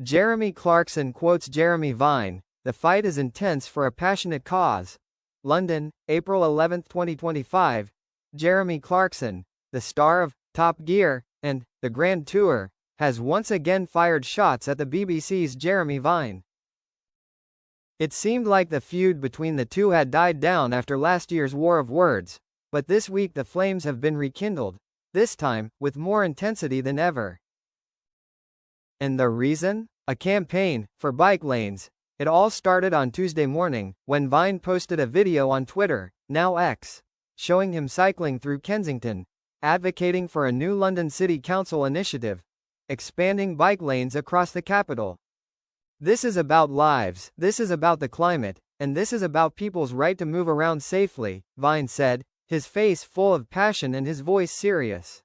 Jeremy Clarkson quotes Jeremy Vine, "The fight is intense for a passionate cause." London, April 11, 2025. Jeremy Clarkson, the star of Top Gear and The Grand Tour, has once again fired shots at the BBC's Jeremy Vine. It seemed like the feud between the two had died down after last year's war of words, but this week the flames have been rekindled, this time, with more intensity than ever. And the reason? A campaign for bike lanes. It all started on Tuesday morning, when Vine posted a video on Twitter, now X, showing him cycling through Kensington, advocating for a new London City Council initiative, expanding bike lanes across the capital. "This is about lives, this is about the climate, and this is about people's right to move around safely," Vine said, his face full of passion and his voice serious.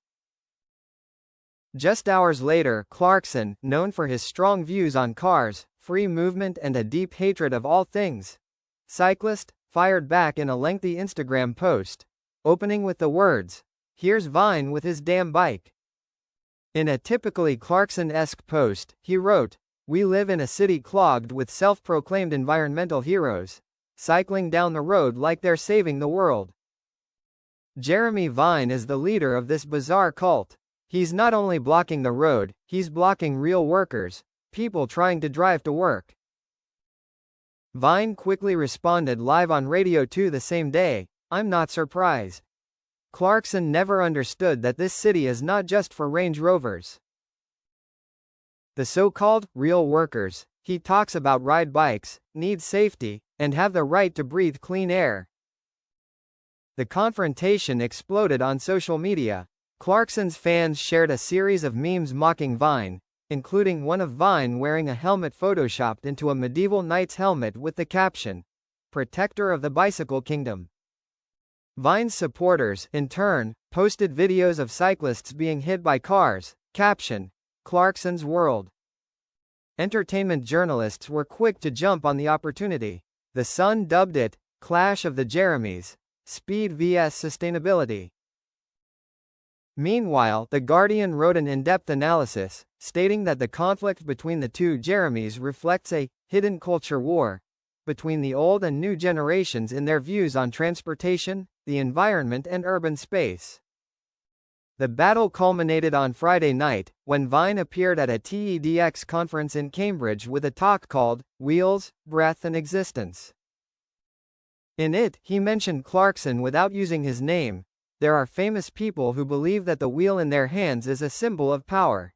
Just hours later, Clarkson, known for his strong views on cars, free movement and a deep hatred of all things cyclist, fired back in a lengthy Instagram post, opening with the words, "Here's Vine with his damn bike." In a typically Clarkson-esque post, he wrote, "We live in a city clogged with self-proclaimed environmental heroes, cycling down the road like they're saving the world." Jeremy Vine is the leader of this bizarre cult. He's not only blocking the road, he's blocking real workers, people trying to drive to work. Vine quickly responded live on Radio 2 the same day, "I'm not surprised. Clarkson never understood that this city is not just for Range Rovers. The so-called real workers he talks about ride bikes, need safety, and have the right to breathe clean air." The confrontation exploded on social media. Clarkson's fans shared a series of memes mocking Vine, including one of Vine wearing a helmet photoshopped into a medieval knight's helmet with the caption, "Protector of the Bicycle Kingdom." Vine's supporters, in turn, posted videos of cyclists being hit by cars, caption, "Clarkson's World." Entertainment journalists were quick to jump on the opportunity. The Sun dubbed it, "Clash of the Jeremies, Speed vs Sustainability." Meanwhile, The Guardian wrote an in-depth analysis, stating that the conflict between the two Jeremies reflects a hidden culture war between the old and new generations in their views on transportation, the environment and urban space. The battle culminated on Friday night, when Vine appeared at a TEDx conference in Cambridge with a talk called "Wheels, Breath and Existence." In it, he mentioned Clarkson without using his name. "There are famous people who believe that the wheel in their hands is a symbol of power.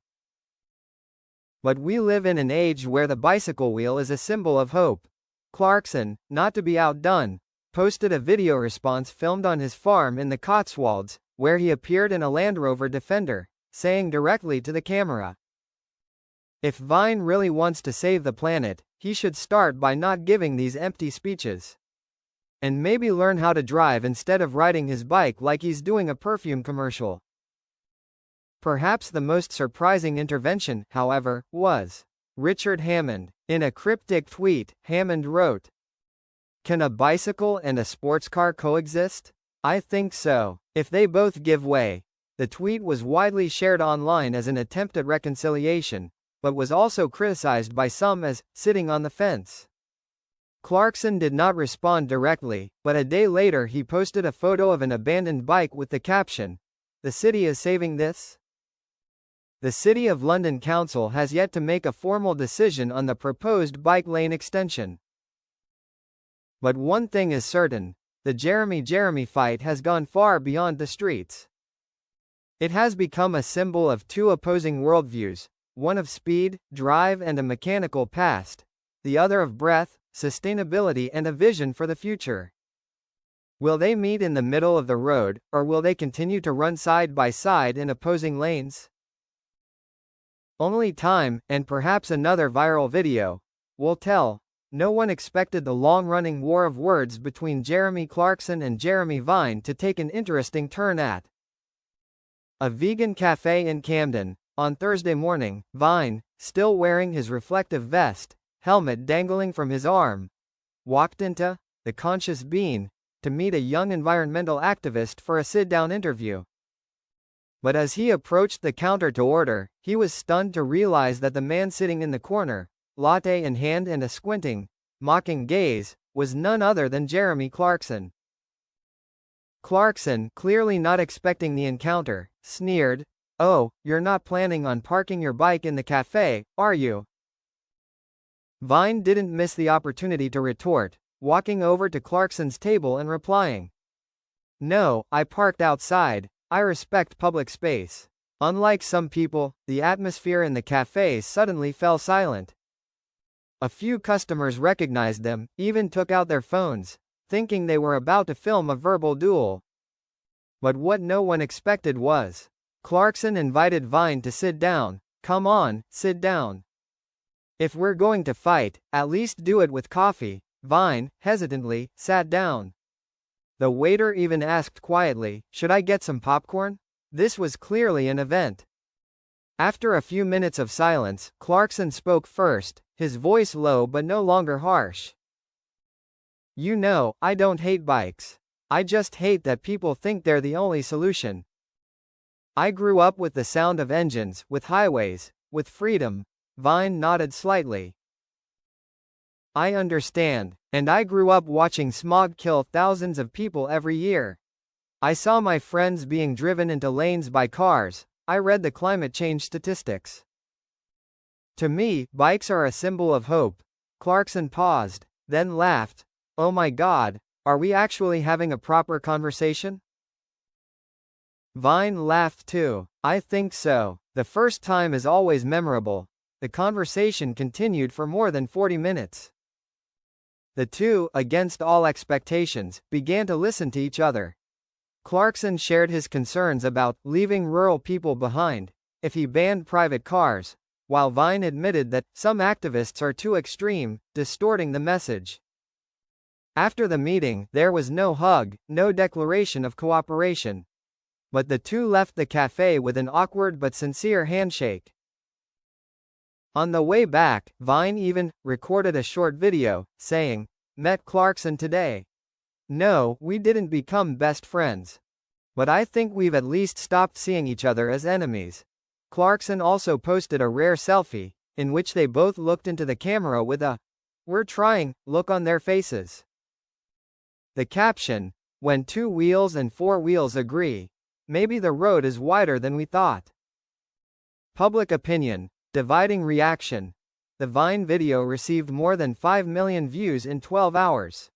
But we live in an age where the bicycle wheel is a symbol of hope." Clarkson, not to be outdone, posted a video response filmed on his farm in the Cotswolds, where he appeared in a Land Rover Defender, saying directly to the camera, "If Vine really wants to save the planet, he should start by not giving these empty speeches. And maybe learn how to drive instead of riding his bike like he's doing a perfume commercial." Perhaps the most surprising intervention, however, was Richard Hammond. In a cryptic tweet, Hammond wrote, "Can a bicycle and a sports car coexist? I think so. If they both give way." The tweet was widely shared online as an attempt at reconciliation, but was also criticized by some as sitting on the fence. Clarkson did not respond directly, but a day later he posted a photo of an abandoned bike with the caption, "The city is saving this?" The City of London Council has yet to make a formal decision on the proposed bike lane extension. But one thing is certain, the Jeremy fight has gone far beyond the streets. It has become a symbol of two opposing worldviews, one of speed, drive and a mechanical past, the other of breath, sustainability and a vision for the future. Will they meet in the middle of the road, or will they continue to run side by side in opposing lanes? Only time, and perhaps another viral video, will tell. No one expected the long-running war of words between Jeremy Clarkson and Jeremy Vine to take an interesting turn at a vegan cafe in Camden. On Thursday morning, Vine, still wearing his reflective vest, helmet dangling from his arm, walked into the Conscious Bean to meet a young environmental activist for a sit-down interview. But as he approached the counter to order, he was stunned to realize that the man sitting in the corner, latte in hand and a squinting, mocking gaze, was none other than Jeremy Clarkson. Clarkson, clearly not expecting the encounter, sneered, "Oh, you're not planning on parking your bike in the cafe, are you?" Vine didn't miss the opportunity to retort, walking over to Clarkson's table and replying, "No, I parked outside. I respect public space." Unlike some people, the atmosphere in the cafe suddenly fell silent. A few customers recognized them, even took out their phones, thinking they were about to film a verbal duel. But what no one expected was, Clarkson invited Vine to sit down. "Come on, sit down. If we're going to fight, at least do it with coffee." Vine, hesitantly, sat down. The waiter even asked quietly, "Should I get some popcorn?" This was clearly an event. After a few minutes of silence, Clarkson spoke first, his voice low but no longer harsh. "You know, I don't hate bikes. I just hate that people think they're the only solution. I grew up with the sound of engines, with highways, with freedom." Vine nodded slightly. "I understand, and I grew up watching smog kill thousands of people every year. I saw my friends being driven into lanes by cars. I read the climate change statistics. To me, bikes are a symbol of hope." Clarkson paused, then laughed. "Oh my God, are we actually having a proper conversation?" Vine laughed too. "I think so. The first time is always memorable." The conversation continued for more than 40 minutes. The two, against all expectations, began to listen to each other. Clarkson shared his concerns about leaving rural people behind if he banned private cars, while Vine admitted that some activists are too extreme, distorting the message. After the meeting, there was no hug, no declaration of cooperation. But the two left the cafe with an awkward but sincere handshake. On the way back, Vine even recorded a short video, saying, "Met Clarkson today. No, we didn't become best friends. But I think we've at least stopped seeing each other as enemies." Clarkson also posted a rare selfie, in which they both looked into the camera with a "we're trying" look on their faces. The caption, "When two wheels and four wheels agree, maybe the road is wider than we thought." Public opinion, dividing reaction. The Vine video received more than 5 million views in 12 hours.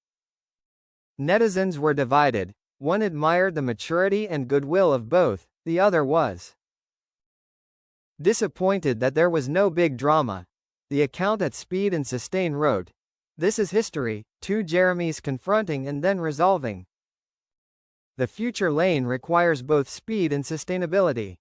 Netizens were divided. One admired the maturity and goodwill of both, the other was disappointed that there was no big drama. The account at Speed and Sustain wrote, "This is history, two Jeremys confronting and then resolving. The future lane requires both speed and sustainability."